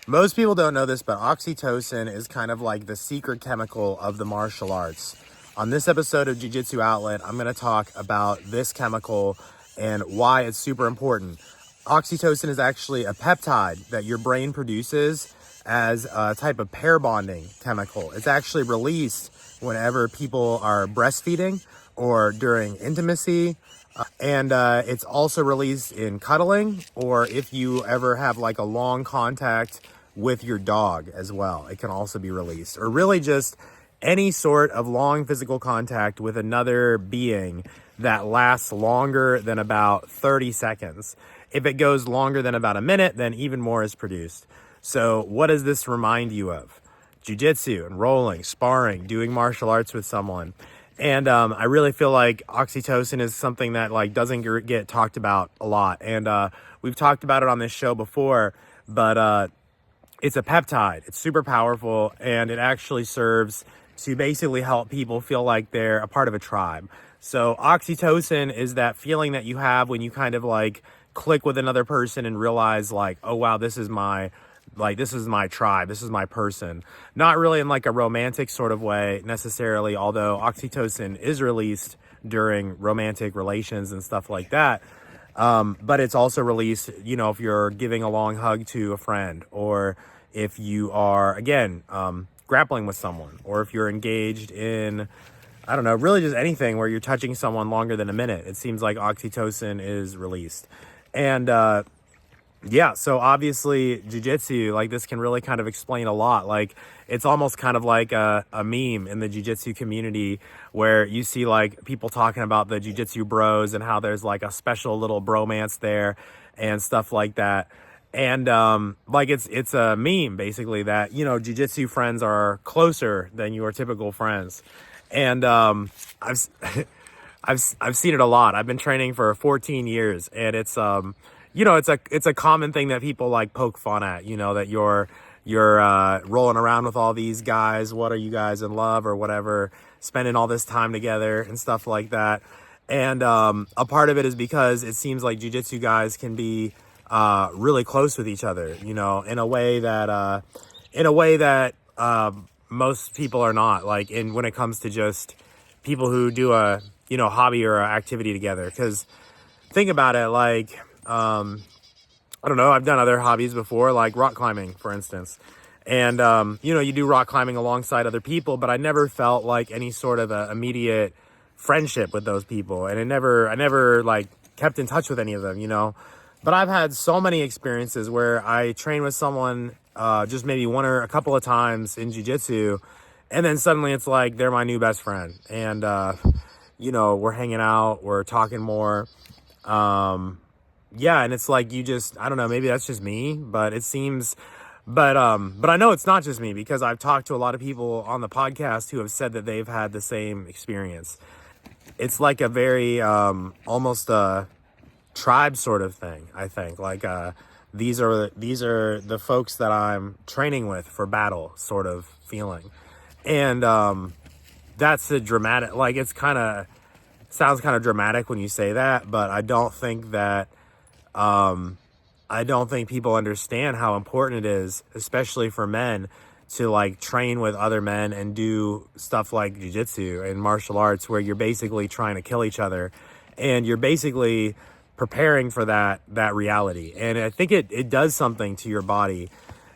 Most people don't know this, but oxytocin is kind of like the secret chemical of the martial arts. On this episode of Jiu-Jitsu Outlet, I'm going to talk about this chemical and why it's super important. Oxytocin is actually a peptide that your brain produces as a type of pair bonding chemical. It's actually released whenever people are breastfeeding or during intimacy. And it's also released in cuddling, or if you ever have like a long contact with your dog as well. It can also be released, or really just any sort of long physical contact with another being that lasts longer than about 30 seconds. If it goes longer than about a minute, then even more is produced. So what does this remind you of? Jiu-Jitsu and rolling, sparring, doing martial arts with someone. And I really feel like oxytocin is something that like doesn't get talked about a lot. And we've talked about it on this show before, but it's a peptide. It's super powerful, and it actually serves to basically help people feel like they're a part of a tribe. So oxytocin is that feeling that you have when you kind of like click with another person and realize like, oh wow, this is my tribe, this is my person. Not really in like a romantic sort of way necessarily, although oxytocin is released during romantic relations and stuff like that. But it's also released, you know, if you're giving a long hug to a friend, or if you are, again, grappling with someone, or if you're engaged in, I don't know, really just anything where you're touching someone longer than a minute. It seems like oxytocin is released. And, yeah, so obviously jiu-jitsu, like this can really kind of explain a lot. Like it's almost kind of like a meme in the jiu-jitsu community where you see like people talking about the jiu-jitsu bros and how there's like a special little bromance there and stuff like that. And like it's a meme basically that, you know, jiu-jitsu friends are closer than your typical friends. And I've seen it a lot. I've been training for 14 years, and it's you know, it's a common thing that people like poke fun at, you know, that you're rolling around with all these guys. What are you guys in love or whatever, spending all this time together and stuff like that. And a part of it is because it seems like jiu-jitsu guys can be really close with each other, you know, in a way that most people are not, like when it comes to just people who do a, you know, hobby or activity together. Because think about it, like I don't know, I've done other hobbies before, like rock climbing, for instance. And, you know, you do rock climbing alongside other people, but I never felt like any sort of a immediate friendship with those people. And I never like kept in touch with any of them, you know. But I've had so many experiences where I train with someone just maybe one or a couple of times in jiu-jitsu, and then suddenly it's like they're my new best friend. And, you know, we're hanging out, we're talking more. Yeah, and it's like you just, I don't know, maybe that's just me, but it seems, but I know it's not just me, because I've talked to a lot of people on the podcast who have said that they've had the same experience. It's like a very, almost a tribe sort of thing, I think. Like, these are the folks that I'm training with for battle sort of feeling. And, that's a dramatic, like, it's kind of, sounds kind of dramatic when you say that, but I don't think that, I don't think people understand how important it is, especially for men, to like train with other men and do stuff like jiu-jitsu and martial arts where you're basically trying to kill each other, and you're basically preparing for that reality. And I think it does something to your body.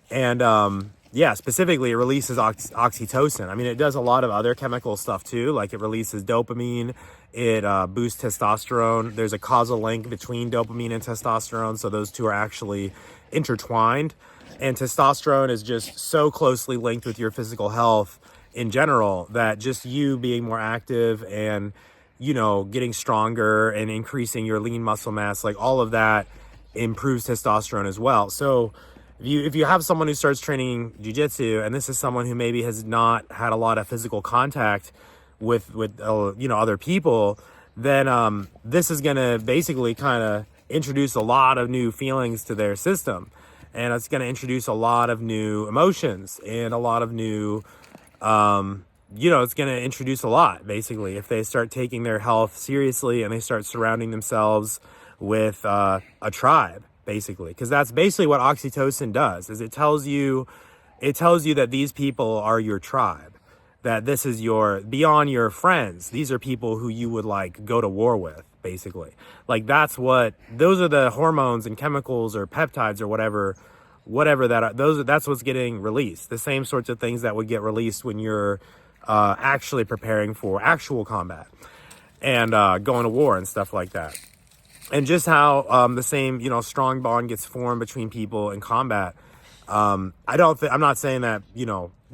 And yeah, specifically it releases oxytocin. I mean, it does a lot of other chemical stuff too. Like it releases dopamine, it boosts testosterone. There's a causal link between dopamine and testosterone, so those two are actually intertwined. And testosterone is just so closely linked with your physical health in general that just you being more active and, you know, getting stronger and increasing your lean muscle mass, like all of that improves testosterone as well. So if you have someone who starts training jiu-jitsu, and this is someone who maybe has not had a lot of physical contact with you know, other people, then this is going to basically kind of introduce a lot of new feelings to their system, and it's going to introduce a lot of new emotions and a lot of new you know, it's going to introduce a lot, basically, if they start taking their health seriously and they start surrounding themselves with a tribe. basically, because that's basically what oxytocin does. Is it tells you that these people are your tribe, that this is beyond your friends. These are people who you would like go to war with, basically. Like those are the hormones and chemicals or peptides or whatever that's what's getting released. The same sorts of things that would get released when you're actually preparing for actual combat and going to war and stuff like that. And just how the same, strong bond gets formed between people in combat. I'm not saying that,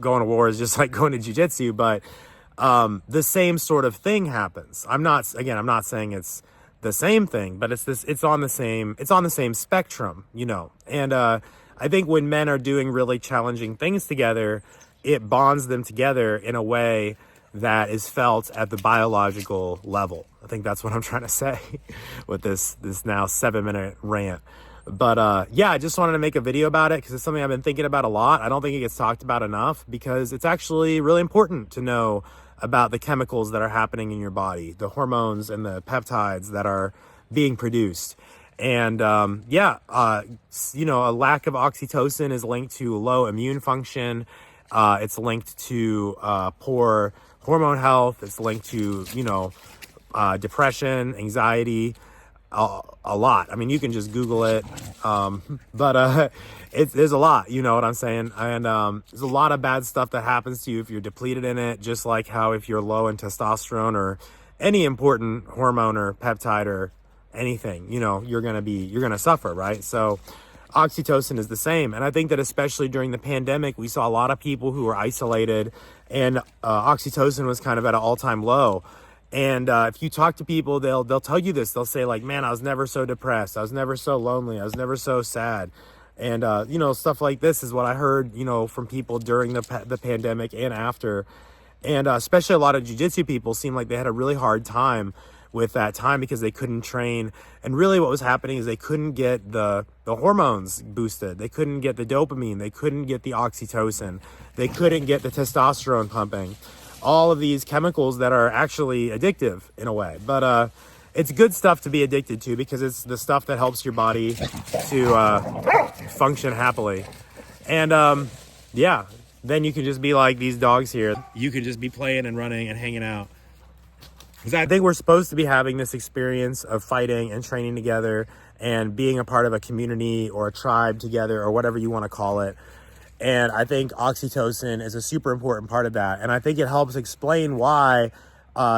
going to war is just like going to jiu-jitsu, but the same sort of thing happens. I'm not saying it's the same thing, but it's on the same spectrum, And I think when men are doing really challenging things together, it bonds them together in a way that is felt at the biological level. I think that's what I'm trying to say with this now 7-minute rant. But I just wanted to make a video about it because it's something I've been thinking about a lot. I don't think it gets talked about enough because it's actually really important to know about the chemicals that are happening in your body, the hormones and the peptides that are being produced. And a lack of oxytocin is linked to low immune function. It's linked to poor hormone health. It's linked to, depression, anxiety, a lot. I mean, you can just Google it. There's a lot, you know what I'm saying? And there's a lot of bad stuff that happens to you if you're depleted in it, just like how if you're low in testosterone or any important hormone or peptide or anything, you're going to suffer, right? So oxytocin is the same. And I think that especially during the pandemic, we saw a lot of people who were isolated and oxytocin was kind of at an all-time low. And if you talk to people, they'll tell you this. They'll say like, man, I was never so depressed. I was never so lonely. I was never so sad. And, stuff like this is what I heard, from people during the pandemic and after. And especially a lot of jiu-jitsu people seemed like they had a really hard time with that time because they couldn't train. And really what was happening is they couldn't get the hormones boosted. They couldn't get the dopamine. They couldn't get the oxytocin. They couldn't get the testosterone pumping. All of these chemicals that are actually addictive in a way. But it's good stuff to be addicted to because it's the stuff that helps your body to function happily. And then you can just be like these dogs here. You can just be playing and running and hanging out. Because I think we're supposed to be having this experience of fighting and training together and being a part of a community or a tribe together or whatever you want to call it. And I think oxytocin is a super important part of that. And I think it helps explain why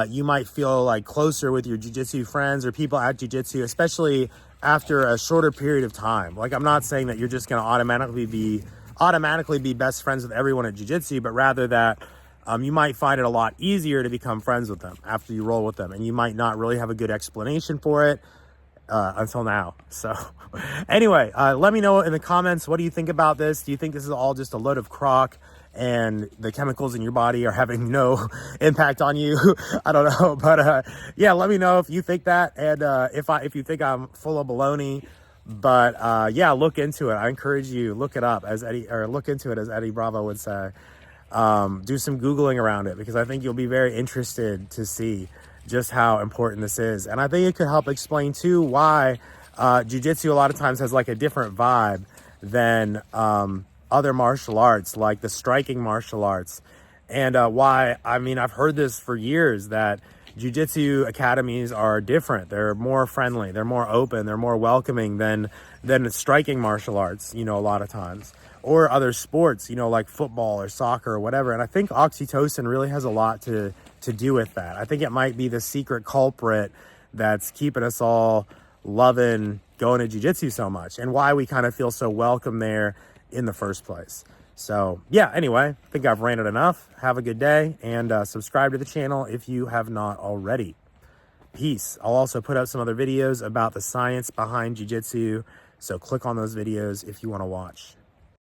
you might feel like closer with your jiu-jitsu friends or people at jiu-jitsu, especially after a shorter period of time. Like, I'm not saying that you're just going to automatically be best friends with everyone at jiu-jitsu, but rather that you might find it a lot easier to become friends with them after you roll with them. And you might not really have a good explanation for it until now. So anyway, let me know in the comments, what do you think about this? Do you think this is all just a load of crock and the chemicals in your body are having no impact on you? I don't know, but let me know if you think that, and if you think I'm full of baloney. But look into it. I encourage you, look into it, as Eddie Bravo would say. Do some Googling around it because I think you'll be very interested to see just how important this is. And I think it could help explain too why jiu-jitsu a lot of times has like a different vibe than other martial arts, like the striking martial arts. And why, I mean, I've heard this for years that jiu-jitsu academies are different. They're more friendly, they're more open, they're more welcoming than striking martial arts, a lot of times. Or other sports, like football or soccer or whatever. And I think oxytocin really has a lot to do with that. I think it might be the secret culprit that's keeping us all loving going to jiu-jitsu so much and why we kind of feel so welcome there in the first place. So anyway, I think I've ranted enough. Have a good day and subscribe to the channel if you have not already. Peace. I'll also put up some other videos about the science behind jiu-jitsu. So click on those videos if you want to watch.